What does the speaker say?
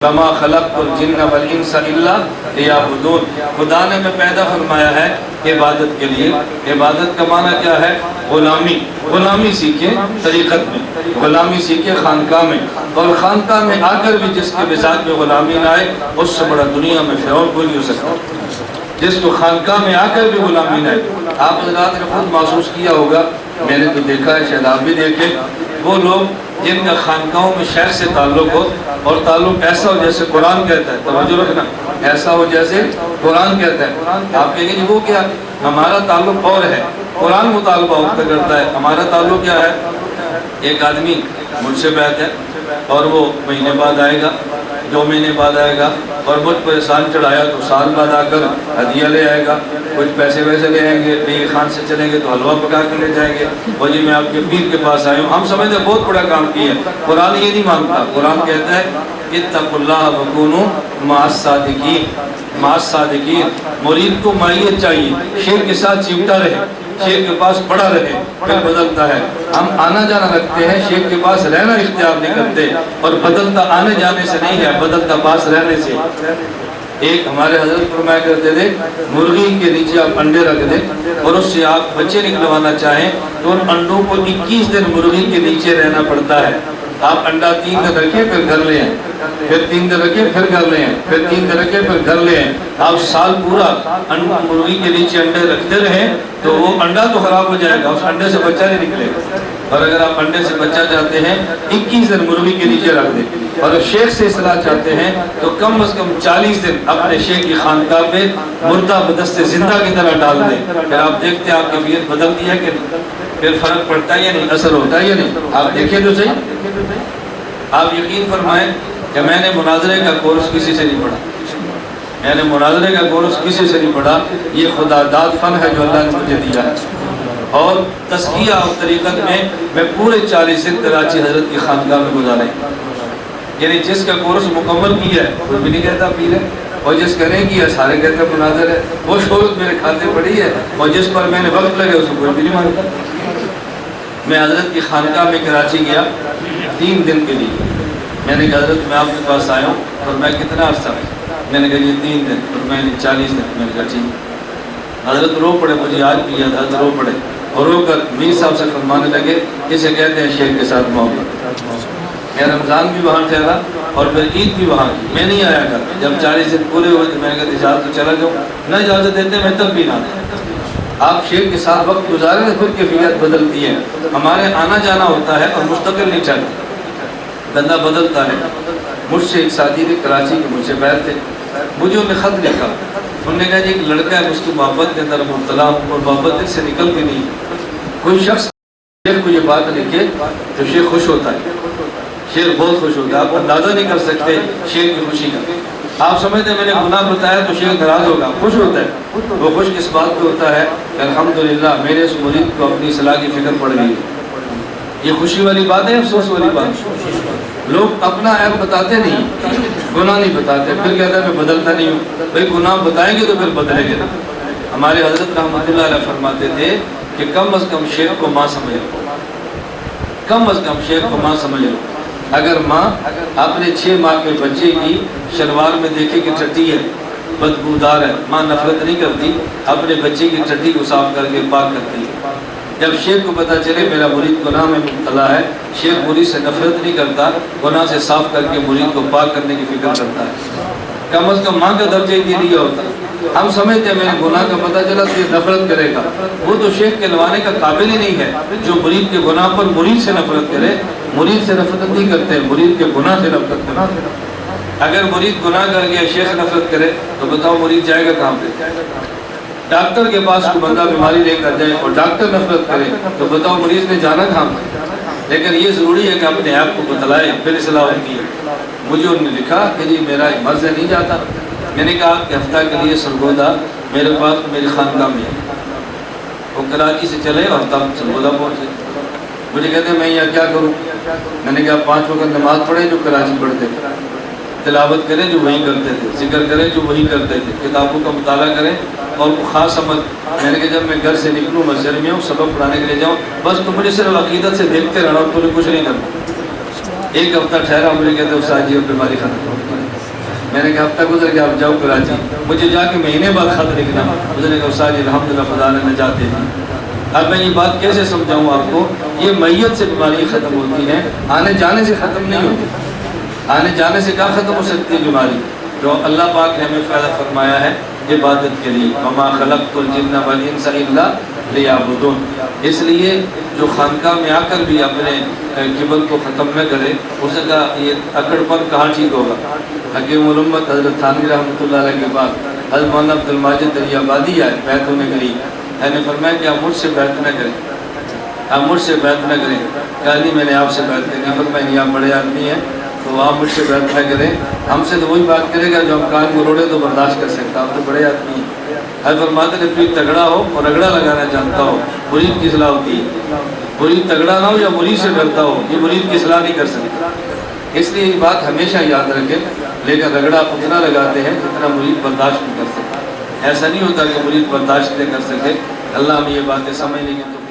وما خلقت الجن والانس الا لیعبدون۔ خدا نے میں پیدا فرمایا ہے عبادت کے لیے۔ عبادت کا معنی کیا ہے؟ غلامی۔ غلامی سیکھے طریقت میں، غلامی سیکھے خانقاہ میں، اور خانقاہ میں آ کر بھی جس کے مزاج میں غلامی نہ آئے اس سے بڑا دنیا میں فرعون کوئی نہیں ہو سکتا۔ جس کو خانقاہ میں آ کر بھی غلامی نہ آئے، آپ حضرات نے خود محسوس کیا ہوگا، میں نے تو دیکھا ہے، شاید آپ بھی دیکھیں، وہ لوگ جن کا خانقاہوں میں شیخ سے تعلق ہو اور تعلق ایسا ہو جیسے قرآن کہتا ہے، توجہ رکھنا، ایسا ہو جیسے قرآن کہتا ہے۔ آپ کہیں گے جی وہ کیا؟ ہمارا تعلق اور ہے، قرآن مطالبہ وقت کرتا ہے، ہمارا تعلق کیا ہے؟ ایک آدمی مجھ سے بیعت ہے اور وہ مہینے بعد آئے گا، 2 مہینے بعد آئے گا، اور مجھ پر احسان چڑھایا تو سال بعد آ کر ہدیہ لے آئے گا، کچھ پیسے ویسے لے آئیں گے، بے خان سے چلیں گے تو حلوہ پکا کر لے جائیں گے، اور جی میں آپ کے پیر کے پاس آئے ہوں۔ ہم سمجھتے ہیں بہت بڑا کام کیا ہے، قرآن یہ نہیں مانگتا۔ قرآن کہتا ہے اتقوا اللہ وکونوا مع الصادقین۔ مع الصادقین، مرید کو معیت چاہیے، شیخ کے ساتھ چمٹا رہے، شیخ کے پاس پڑا رہے، پھر بدلتا ہے۔ ہم آنا جانا رکھتے ہیں، شیخ کے پاس رہنا اختیار نہیں کرتے، اور بدلتا آنے جانے سے نہیں ہے، بدلتا پاس رہنے سے۔ ایک ہمارے حضرت فرمایا کرتے تھے، مرغی کے نیچے آپ انڈے رکھ دیں اور اس سے آپ بچے نکلوانا چاہیں تو ان انڈوں کو 21 دن مرغی کے نیچے رہنا پڑتا ہے۔ آپ انڈا 3 دن رکھیں پھر گھر لے آئیں، پھر 3 دن رکھیں پھر گھر لے آئیں، پھر 3 دن رکھیں پھر گھر لے آئیں۔ آپ سال پورا مرغی کے نیچے انڈے رکھتے رہیں تو وہ انڈا تو خراب ہو جائے گا، اس انڈے سے بچہ نہیں نکلے گا۔ اور اگر آپ انڈے سے بچہ چاہتے ہیں 21 دن مرغی کے نیچے رکھ دیں، اور اگر شیخ سے اصلاح چاہتے ہیں تو کم از کم 40 دن اپنے شیخ کی خانقاہ پہ مردہ بدست زندہ کی طرح ڈال دیں، پھر آپ دیکھتے ہیں آپ کی طبیعت بدلتی ہے کہ نہیں، پھر فرق پڑتا ہے یا نہیں، اثر ہوتا ہے یا نہیں، آپ دیکھیں تو صحیح۔ آپ یقین فرمائیں کہ میں نے مناظرے کا کورس کسی سے نہیں پڑھا، میں نے مناظرے کا کورس کسی سے نہیں پڑھا، یہ خدا داد فن ہے جو اللہ نے مجھے دیا ہے۔ اور تزکیہ اور طریقت میں پورے 40 دن کراچی حضرت کی خانقاہ میں گزارے، یعنی جس کا کورس مکمل کیا ہے وہ بھی نہیں کہتا پیر ہے، اور جس کا نہیں کیا سارے کہتے ہیں مناظر ہے، وہ شہرت میرے کھاتے پڑی ہے، اور جس پر میں نے وقت لگے اس کو کوئی بھی نہیں مانتا۔ میں حضرت کی خانقاہ میں کراچی گیا 3 دن کے لیے، میں نے کہا حضرت میں آپ کے پاس آیا ہوں، اور میں کتنا عرصہ ہے؟ میں نے کہا یہ 3 دن، اور میں نے 40 دن۔ میں نے کہا ٹھیک۔ حضرت رو پڑے، مجھے آج بھی یاد، حضرت رو پڑے اور رو کر میر صاحب سے فرمانے لگے، اسے کہتے ہیں شیخ کے ساتھ محبت۔ میں رمضان بھی وہاں ٹھہرا اور پھر عید بھی وہاں کی، میں نہیں آیا کر۔ جب 40 دن پورے ہوئے تو میں نے کہا اجازت تو چلا جاؤں، نہ اجازت دیتے میں تب بھی نہ آتا۔ آپ شیخ کے ساتھ وقت گزارے تو پھر کیفیت بدلتی ہے۔ ہمارے آنا جانا ہوتا ہے اور مستقل نہیں چلتا، بندہ بدلتا ہے۔ مجھ سے ایک ساتھی تھے کراچی کے، مجھ سے بیٹھ تھے، مجھے انہوں نے خط لکھا، انہوں نے کہا جی ایک لڑکا ہے اس کی محبت کے اندر مبتلا ہوں اور محبت دل سے نکلتی نہیں۔ کوئی شخص شیخ کو یہ بات لکھے تو شیخ خوش ہوتا ہے، شیخ بہت خوش ہوتا ہے، آپ اندازہ نہیں کر سکتے شیخ کی خوشی کا۔ آپ سمجھتے ہیں میں نے گناہ بتایا تو شیخ ناراض ہوگا، خوش ہوتا ہے۔ وہ خوش کس بات پہ ہوتا ہے کہ الحمدللہ میرے اس مرید کو اپنی اصلاح کی فکر پڑ گئی ہے۔ یہ خوشی والی بات ہے، افسوس والی بات؟ لوگ اپنا عیب بتاتے نہیں، گناہ نہیں بتاتے، پھر کہتا ہے میں بدلتا نہیں ہوں۔ بھائی گناہ بتائیں گے تو پھر بدلیں گے نا۔ ہمارے حضرت رحمۃ اللہ علیہ فرماتے تھے کہ کم از کم شیخ کو ماں سمجھ لو، کم از کم شیخ کو ماں سمجھ لو۔ اگر ماں اپنے 6 ماہ کے بچے کی شلوار میں دیکھے کہ ٹٹی ہے، بدبودار ہے، ماں نفرت نہیں کرتی، اپنے بچے کی ٹٹی کو صاف کر کے پاک کرتی ہے۔ جب شیخ کو پتہ چلے میرا مرید گناہ میں مبتلا ہے، شیخ مرید سے نفرت نہیں کرتا، گناہ سے صاف کر کے مرید کو پاک کرنے کی فکر کرتا ہے۔ کم از کم ماں کا درجہ ہی دیا ہوتا ہے۔ ہم سمجھتے ہیں میرے گناہ کا پتہ چلا تو یہ نفرت کرے گا، وہ تو شیخ کہلوانے کا قابل ہی نہیں ہے جو مرید کے گناہ پر مرید سے نفرت کرے۔ مرید سے نفرت نہیں کرتے، مرید کے گناہ سے نفرت کرتے۔ اگر مرید گناہ کر گیا شیخ نفرت کرے تو بتاؤ مرید جائے گا کہاں پہ؟ ڈاکٹر کے پاس کوئی بندہ بیماری لے کر جائے اور ڈاکٹر نفرت کرے تو بتاؤ مریض نے جانا کہاں پہ؟ لیکن یہ ضروری ہے کہ اپنے آپ کو بتلائے پھر اصلاح ہوتی ہے۔ مجھے انہوں نے لکھا کہ جی میرا مرض نہیں جاتا۔ میں نے کہا کہ ہفتہ کے لیے سرگودا میرے پاس میری خانقاہ میں ہے۔ وہ کراچی سے چلے اور تب سرگودا پہنچے۔ مجھے کہتے ہیں میں یہاں کیا کروں؟ میں نے کہا 5 وقت نماز پڑھے جو کراچی پڑھتے تھے، تلاوت کریں جو وہی کرتے تھے، ذکر کریں جو وہی کرتے تھے، کتابوں کا مطالعہ کریں اور خاص عمل۔ میں نے کہا جب میں گھر سے نکلوں مسجد میں ہوں سبق پڑھانے کے لیے جاؤں، بس تم مجھے صرف عقیدت سے دیکھتے رہنا، تمہیں کچھ نہیں کرنا۔ 1 ہفتہ ٹھہرا، مجھے کہتے ہیں استاد جی اب بیماری ختم ہو گئی۔ میں نے کہا ہفتہ گزر کے آپ جاؤ کراچی، مجھے جا کے مہینے بعد خط لکھنا۔ اس نے کہا استاد جی الحمدللہ خدا نے نجات دے دی۔ اب میں یہ بات کیسے سمجھاؤں آپ کو؟ یہ میت سے بیماری ختم ہوتی ہے، آنے جانے سے ختم نہیں ہوتی۔ آنے جانے سے کیا ختم ہو سکتی ہے بیماری؟ جو اللہ پاک نے ہمیں فائدہ فرمایا ہے عبادت کے لیے، وما خلقت الجن والانس الا لیعبدون۔ اس لیے جو خانقاہ میں آ کر بھی اپنے کبر کو ختم نہ کرے، اس کا یہ اکڑ پر کہاں ٹھیک ہوگا؟ حکیم الامت حضرت تھانوی رحمۃ اللہ علیہ کے بعد حضرت مولانا عبد الماجد علی آبادی آئے بیعت ہونے کے لیے۔ میں نے فرمایا کہ آپ مجھ سے بیعت نہ کریں، آپ مجھ سے بیعت نہ کریں۔ کہا نہیں میں نے آپ سے بیعت کرنی۔ فرمایا نہیں آپ بڑے آدمی ہیں تو آپ مجھ سے بیعت نہ کریں، ہم سے تو وہی بات کرے گا جو ہم کان کو روڑے تو برداشت کر سکتا، آپ تو بڑے آدمی ہیں۔ حضرت فرماتے ہیں پیر تگڑا ہو اور رگڑا لگانا جانتا ہو، مرید کی اصلاح ہوتی ہے۔ مرید تگڑا نہ ہو یا مرید سے ڈرتا ہو، یہ مرید کی اصلاح نہیں کر سکتا۔ اس لیے یہ بات ہمیشہ یاد رکھیں، لیکن رگڑا اتنا لگاتے ہیں جتنا مرید برداشت نہیں کر سکتا۔ ایسا نہیں ہوتا کہ مرید برداشت نہیں کر سکے۔ اللہ ہمیں یہ باتیں سمجھنے کی تو